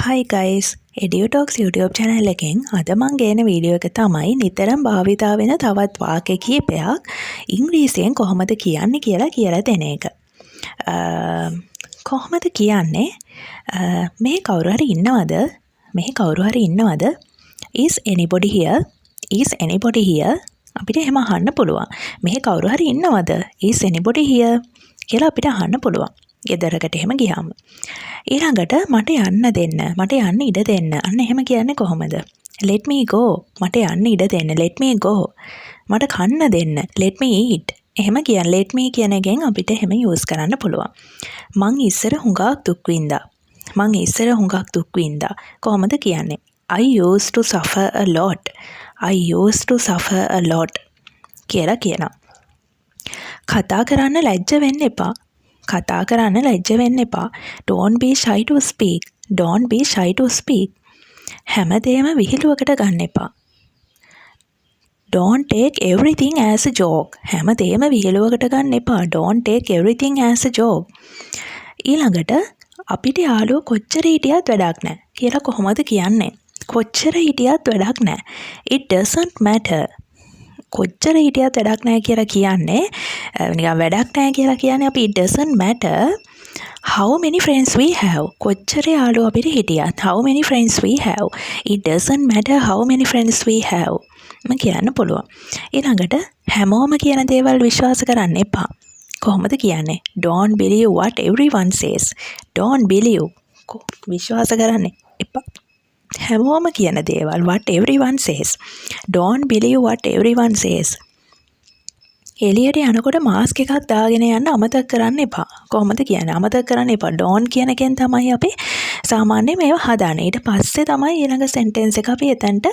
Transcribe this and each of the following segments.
Hi guys, EduTalks YouTube channel එකෙන් අද මම ගේන වීඩියෝ එක තමයි නිතරම භාවිතා වෙන තවත් වාක්‍ය කිහිපයක් ඉංග්‍රීසියෙන් කොහොමද කියන්නේ කියලා දෙන එක. කොහොමද කියන්නේ? මේ කවුරු හරි ඉන්නවද? මෙහි කවුරු හරි ඉන්නවද? Is anybody here? Is anybody here? අපිට එහෙම අහන්න පුළුවන්. මෙහි කවුරු හරි ඉන්නවද? Is anybody here? කියලා අපිට අහන්න පුළුවන්. ගෙදරකට එහෙම ගියාම. ඊළඟට මට යන්න දෙන්න. මට යන්න ඉඩ දෙන්න. අන්න එහෙම කියන්නේ කොහොමද? Let me go. මට යන්න ඉඩ දෙන්න. Let me go. මට කන්න දෙන්න. Let me eat. එහෙම කියන්නේ let me කියන එකෙන් අපිට එහෙම use කරන්න පුළුවන්. මං ඉස්සර හුඟක් දුක් විඳා. මං ඉස්සර හුඟක් දුක් විඳා. කොහොමද කියන්නේ? I used to suffer a lot. I used to suffer a lot. කියලා කියනවා. කතා කරන්න ලැජ්ජ වෙන්න එපා. කතා කරන්න ලැජ්ජ වෙන්න එපා. Don't be shy to speak. Don't be shy to speak. හැමදේම විහිළුවකට ගන්න එපා. Don't take everything as a joke. හැමදේම විහිළුවකට ගන්න එපා. Don't take everything as a joke. ඊළඟට අපිට යාළුවෝ කොච්චර හිටියත් වැඩක් නැහැ කියලා කොහොමද කියන්නේ? කොච්චර හිටියත් වැඩක් නැහැ. It doesn't matter. කොච්චර හිටියත් වැඩක් නැහැ කියලා කියන්නේ නිකන් වැඩක් නැහැ කියලා කියන්නේ අපි it doesn't matter how many friends we have. කොච්චර යාළුවෝ අපිට හිටියත් how many friends we have. It doesn't matter how many friends we have. මම කියන්න පුළුවන්. ඊළඟට හැමෝම කියන දේවල් විශ්වාස කරන්න එපා. කොහොමද කියන්නේ? Don't believe what everyone says. Don't believe. විශ්වාස කරන්න එපා. හැමෝම කියන දේවල් what everyone says. Don't believe what everyone says. එළියට යනකොට මාස්ක් එකක් දාගෙන යන්න අමතක කරන්න එපා. කොහොමද කියන්නේ? අමතක කරන්න එපා. Don't කියන එකෙන් තමයි අපි සාමාන්‍යයෙන් මේවා හදාන්නේ. ඊට පස්සේ තමයි ඊළඟ sentence එක අපි එතනට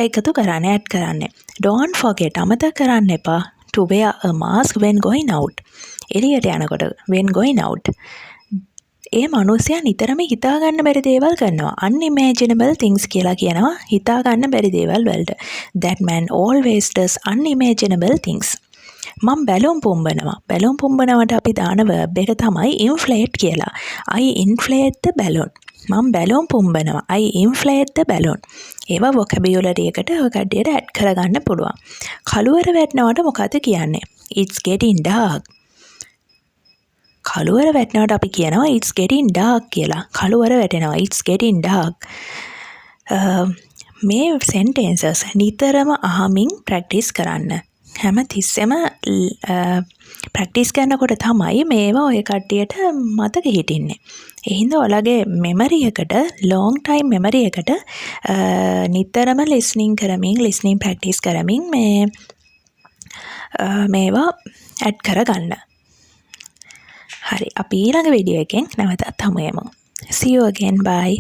එකතු කරන්නේ, add කරන්නේ. Don't forget. අමතක කරන්න එපා. To wear a mask when going out. එළියට යනකොට when going out. ඒ මනුස්සයා නිතරම හිතා ගන්න බැරි දේවල් කරනවා. Unimaginable things කියලා කියනවා. හිතා ගන්න බැරි දේවල් වලට. That man always does unimaginable things. මම බැලුම් පුම්බනවා. බැලුම් පුම්බනවට අපි දාන verb එක තමයි inflate කියලා. I inflate the balloon. මම බැලුම් පුම්බනවා. I inflate the balloon. ඒවා vocabulary එකට ඔය කඩේට add කරගන්න පුළුවන්. කළුවර වැටෙනවට මොකද කියන්නේ? It's getting dark. කළුවර වැටෙනවට අපි කියනවා it's getting dark කියලා. කළුවර වැටෙනවා it's getting dark. මේ sentences නිතරම අහමින් practice කරන්න. හැම තිස්සෙම practice කරනකොට තමයි මේවා ඔය කට්ටියට මතක හිටින්නේ. ඒ හින්දා ඔයාලගේ memory එකට long time memory එකට නිතරම listening practice කරමින් මේවා add කරගන්න. හරි අපි ඊළඟ වීඩියෝ එකෙන් නැවතත් හමු වෙමු. See you again. Bye.